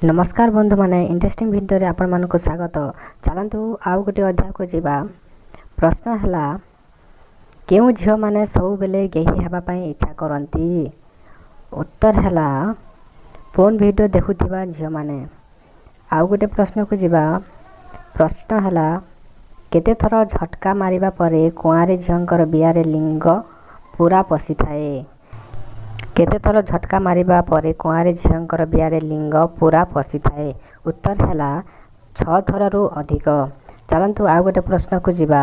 नमस्कार बंधु माने इंटरेस्टिंग वीडियो रे आपण मानको स्वागत। चलंतु आउ गोटे अध्याय को जीवा। प्रश्न हला केउ झियो माने सब बेले गेही हेबा पई इच्छा करंती। उत्तर हला फोन वीडियो देखुथिबा झियो माने। आउ गोटे प्रश्न को जीवा। प्रश्न हला केते थर झटका मारिबा परे कुआरे झियंकर बियारे लिंग पूरा पसी थाए। केते थर झटका मारिबा परे कुआरे झियंकर बियारे लिंग पूरा पसी थाए। उत्तर हला 6 थररु अधिक। चलंतु आ गोटे प्रश्न को जीवा।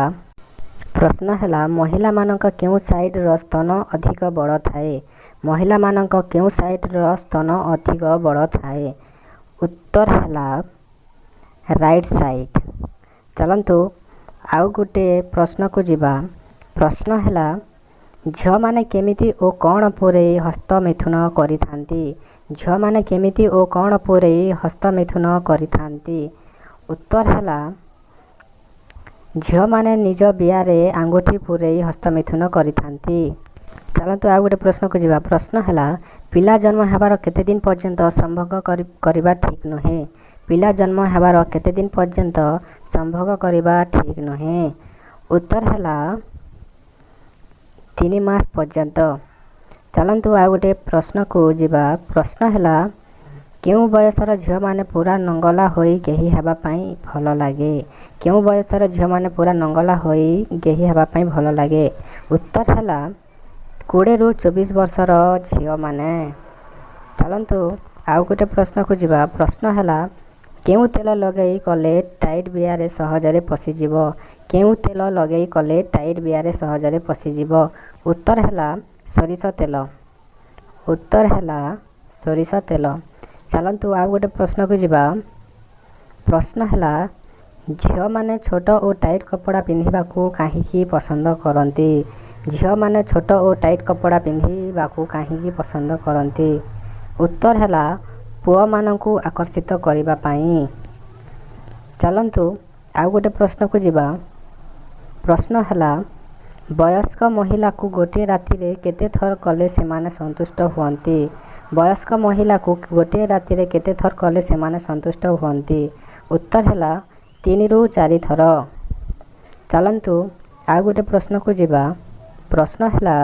प्रश्न हला महिला मानक केउ साइड र स्तन अधिक बड़ थाए। महिला मानक केउ साइड र स्तन अधिक बड़ थाए। उत्तर हला राइट साइड। चलंतु आउ गोटे प्रश्न को जीवा। प्रश्न हला झियो माने केमिति ओ कौन पुरे हस्त मिथुन करि थांती। झियो माने केमिति ओ कौन पुरे हस्त मिथुन करि थांती। उत्तर हला झियो माने निज बियारे आंगुठी पुरे हस्त मिथुन करि थांती। चलंतु आ गोटे प्रश्न को जीवा। प्रश्न हला पिला जन्म हेबार केते दिन पर्यंत संभोग करिबा ठीक नहे। पिला जन्म हेबार केते दिन पर्यंत संभोग करिबा ठीक नहे। उत्तर हला 3 मास पर्यंत। चलंतु आ गोटे प्रश्न को जीवा। प्रश्न हला केउ बयसर झियो माने पूरा नंगला होई गेही हेबा पई भल लागे। केउ बयसर झियो माने पूरा नंगला होई गेही हेबा पई भल लागे। उत्तर हला 20 रु 24 वर्षर झियो माने। चलंतु आउ गोटे प्रश्न को जीवा। प्रश्न हला केउ तेल लगेई कले टाइट बियारे सहजरे पसी जीवो। केउ तेल लगेई कले टाइट बियारे सहजरे पसी जीवो। उत्तर हला सोरिष तेल। उत्तर हला सोरिष तेल। चलंतु आ गोटे प्रश्न को जीवा। प्रश्न हला झियो माने छोट और टाइट कपड़ा पिंधिबाकू काहीकि पसंद करंती। झियो माने छोट और टाइट कपड़ा पिंधिबाकू काहीकि पसंद करंती। उत्तर हला पुओ मानकू आकर्षित करिबा पई। चलंतु आ गोटे प्रश्न को जीवा। प्रश्न हला वयस्क महिला को गोटे राति रे केते थर कले से माने संतुष्ट हुअंती। वयस्क महिला को गोटे राति रे केते थर कले से माने संतुष्ट हुअंती। उत्तर हला 3 रु 4 थर। चलंतु आ गोटे प्रश्न को जीवा। प्रश्न हला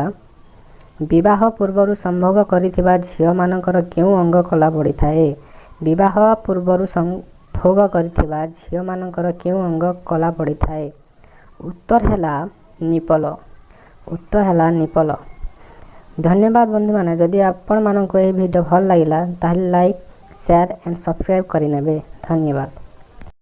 विवाह पूर्वरु संभोग करिथिबा झियो मानकर केउ अंग कला बढी थाए। विवाह पूर्वरु संभोग करिथिबा झियो मानकर केउ अंग कला बढी थाए। उत्तर हला निपल। उत्तर हला निपल। धन्यवाद बंधु माने। जदि आपण माननको ए वीडियो भल लागिला ताहले लाइक शेयर एंड सब्सक्राइब करि नेबे। धन्यवाद।